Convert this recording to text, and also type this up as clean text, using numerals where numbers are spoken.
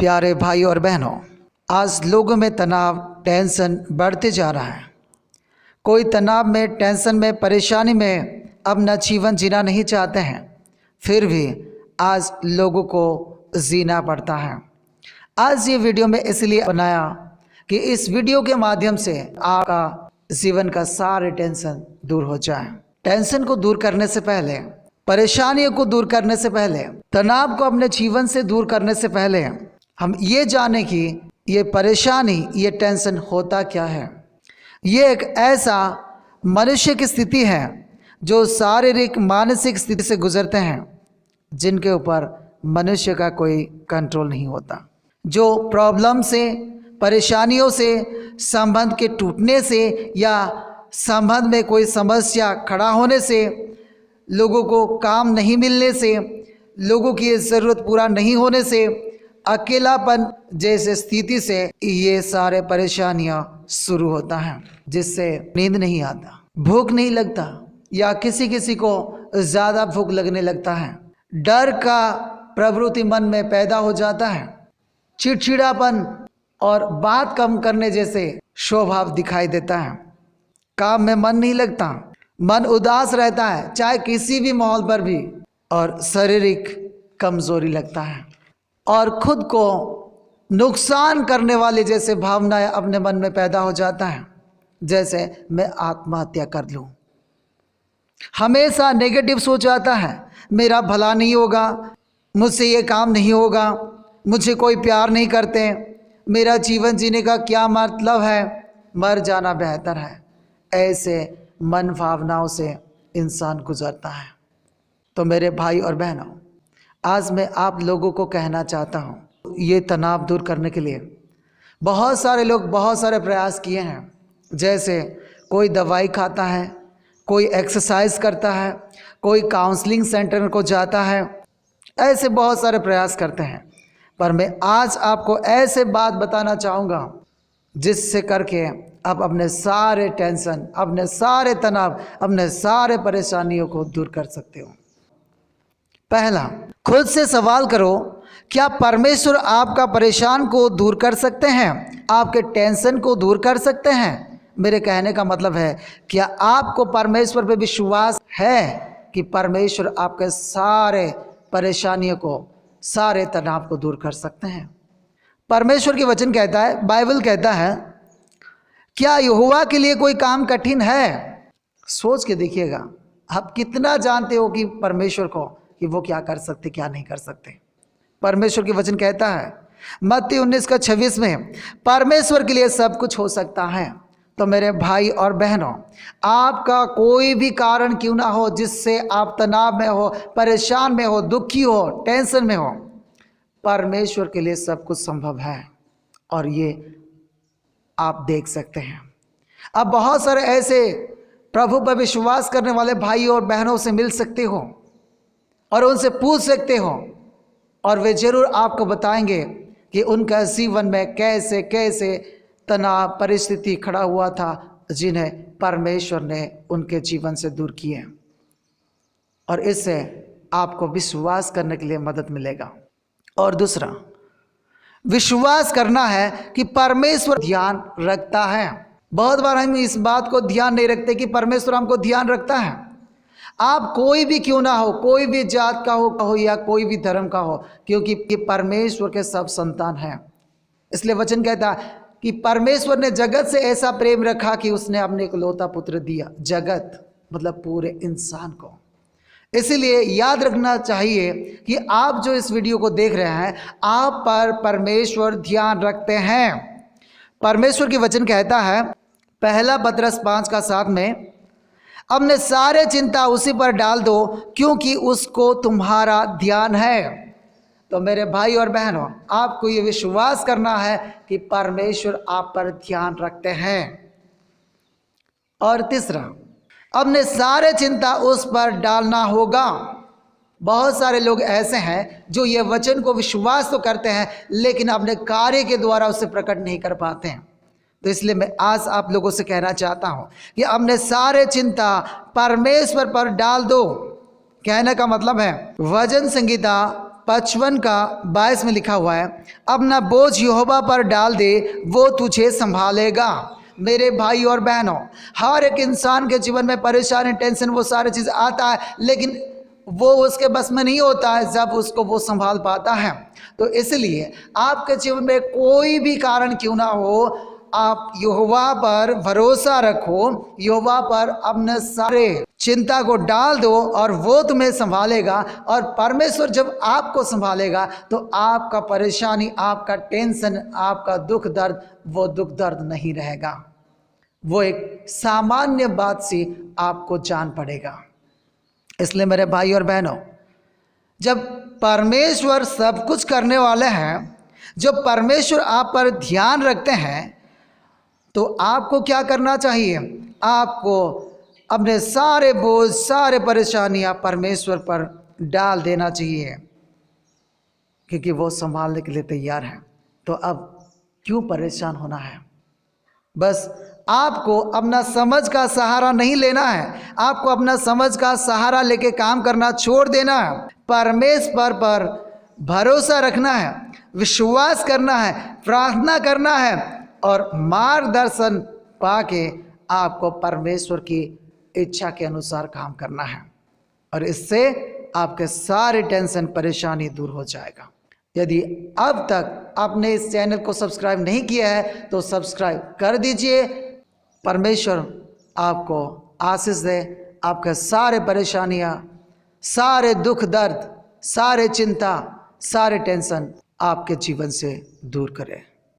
प्यारे भाई और बहनों, आज लोगों में तनाव, टेंशन बढ़ते जा रहा है। कोई तनाव में, टेंशन में, परेशानी में अपना जीवन जीना नहीं चाहते हैं, फिर भी आज लोगों को जीना पड़ता है। आज ये वीडियो मैं इसलिए बनाया कि इस वीडियो के माध्यम से आपका जीवन का सारे टेंशन दूर हो जाए। टेंशन को दूर करने से पहले, परेशानियों को दूर करने से पहले, तनाव को अपने जीवन से दूर करने से पहले हम ये जाने कि ये परेशानी, ये टेंशन होता क्या है। ये एक ऐसा मनुष्य की स्थिति है जो शारीरिक, मानसिक स्थिति से गुजरते हैं, जिनके ऊपर मनुष्य का कोई कंट्रोल नहीं होता। जो प्रॉब्लम से, परेशानियों से, संबंध के टूटने से या संबंध में कोई समस्या खड़ा होने से, लोगों को काम नहीं मिलने से, लोगों की ज़रूरत पूरा नहीं होने से, अकेलापन जैसे स्थिति से ये सारे परेशानियां शुरू होता है, जिससे नींद नहीं आता, भूख नहीं लगता या किसी किसी को ज़्यादा भूख लगने लगता है। डर का प्रवृत्ति मन में पैदा हो जाता है। चिड़चिड़ापन और बात कम करने जैसे स्वभाव दिखाई देता है। काम में मन नहीं लगता, मन उदास रहता है चाहे किसी भी माहौल पर भी, और शारीरिक कमजोरी लगता है और खुद को नुकसान करने वाली जैसे भावनाएं अपने मन में पैदा हो जाता है, जैसे मैं आत्महत्या कर लूं। हमेशा नेगेटिव सोच आता है, मेरा भला नहीं होगा, मुझसे ये काम नहीं होगा, मुझे कोई प्यार नहीं करते, मेरा जीवन जीने का क्या मतलब है, मर जाना बेहतर है। ऐसे मन भावनाओं से इंसान गुजरता है। तो मेरे भाई और बहनों, आज मैं आप लोगों को कहना चाहता हूँ, ये तनाव दूर करने के लिए बहुत सारे लोग बहुत सारे प्रयास किए हैं। जैसे कोई दवाई खाता है, कोई एक्सरसाइज करता है, कोई काउंसलिंग सेंटर को जाता है, ऐसे बहुत सारे प्रयास करते हैं। पर मैं आज आपको ऐसे बात बताना चाहूँगा जिससे करके आप अपने सारे टेंशन, अपने सारे तनाव, अपने सारे परेशानियों को दूर कर सकते हो। पहला, खुद से सवाल करो, क्या परमेश्वर आपका परेशान को दूर कर सकते हैं, आपके टेंशन को दूर कर सकते हैं। मेरे कहने का मतलब है, क्या आपको परमेश्वर पे विश्वास है कि परमेश्वर आपके सारे परेशानियों को, सारे तनाव को दूर कर सकते हैं। परमेश्वर की वचन कहता है, बाइबल कहता है, क्या यहोवा के लिए कोई काम कठिन है। सोच के देखिएगा, आप कितना जानते हो कि परमेश्वर को, कि वो क्या कर सकते, क्या नहीं कर सकते। परमेश्वर की वचन कहता है मत्ती 19:26 में, परमेश्वर के लिए सब कुछ हो सकता है। तो मेरे भाई और बहनों, आपका कोई भी कारण क्यों ना हो जिससे आप तनाव में हो, परेशान में हो, दुखी हो, टेंशन में हो, परमेश्वर के लिए सब कुछ संभव है और ये आप देख सकते हैं। अब बहुत सारे ऐसे प्रभु पर विश्वास करने वाले भाई और बहनों से मिल सकते हो और उनसे पूछ सकते हो, और वे जरूर आपको बताएंगे कि उनका जीवन में कैसे कैसे तनाव, परिस्थिति खड़ा हुआ था, जिन्हें परमेश्वर ने उनके जीवन से दूर किए, और इससे आपको विश्वास करने के लिए मदद मिलेगा। और दूसरा, विश्वास करना है कि परमेश्वर ध्यान रखता है। बहुत बार हम इस बात को ध्यान नहीं रखते कि परमेश्वर हमको ध्यान रखता है। आप कोई भी क्यों ना हो, कोई भी जात का हो या कोई भी धर्म का हो, क्योंकि परमेश्वर के सब संतान हैं। इसलिए वचन कहता है कि परमेश्वर ने जगत से ऐसा प्रेम रखा कि उसने अपने इकलौता पुत्र दिया। जगत मतलब पूरे इंसान को। इसीलिए याद रखना चाहिए कि आप जो इस वीडियो को देख रहे हैं, आप पर परमेश्वर ध्यान रखते हैं। परमेश्वर की वचन कहता है, पहला पतरस 5:7 में, अपने सारे चिंता उसी पर डाल दो क्योंकि उसको तुम्हारा ध्यान है। तो मेरे भाई और बहनों, आपको ये विश्वास करना है कि परमेश्वर आप पर ध्यान रखते हैं। और तीसरा, अपने सारे चिंता उस पर डालना होगा। बहुत सारे लोग ऐसे हैं जो ये वचन को विश्वास तो करते हैं, लेकिन अपने कार्य के द्वारा उसे प्रकट नहीं कर पाते हैं। तो इसलिए मैं आज आप लोगों से कहना चाहता हूं कि अपने सारे चिंता परमेश्वर पर डाल दो। कहने का मतलब है, भजन संगीता 55 का 22 में लिखा हुआ है, अपना बोझ यहोवा पर डाल दे, वो तुझे संभालेगा। मेरे भाई और बहनों, हर एक इंसान के जीवन में परेशानी, टेंशन, वो सारी चीज़ आता है, लेकिन वो उसके बस में नहीं होता है जब उसको वो संभाल पाता है। तो इसलिए आपके जीवन में कोई भी कारण क्यों ना हो, आप यहोवा पर भरोसा रखो, यहोवा पर अपने सारे चिंता को डाल दो और वो तुम्हें संभालेगा। और परमेश्वर जब आपको संभालेगा तो आपका परेशानी, आपका टेंशन, आपका दुख दर्द, वो दुख दर्द नहीं रहेगा, वो एक सामान्य बात सी आपको जान पड़ेगा। इसलिए मेरे भाई और बहनों, जब परमेश्वर सब कुछ करने वाले हैं, जब परमेश्वर आप पर ध्यान रखते हैं, तो आपको क्या करना चाहिए? आपको अपने सारे बोझ, सारे परेशानियां परमेश्वर पर डाल देना चाहिए, क्योंकि वो संभालने के लिए तैयार है। तो अब क्यों परेशान होना है? बस आपको अपना समझ का सहारा नहीं लेना है, आपको अपना समझ का सहारा लेके काम करना छोड़ देना है। परमेश्वर पर भरोसा रखना है, विश्वास करना है, प्रार्थना करना है और मार्गदर्शन पाके आपको परमेश्वर की इच्छा के अनुसार काम करना है। और इससे आपके सारे टेंशन, परेशानी दूर हो जाएगा। यदि अब तक आपने इस चैनल को सब्सक्राइब नहीं किया है तो सब्सक्राइब कर दीजिए। परमेश्वर आपको आशीष दे, आपके सारे परेशानियां, सारे दुख दर्द, सारे चिंता, सारे टेंशन आपके जीवन से दूर करे।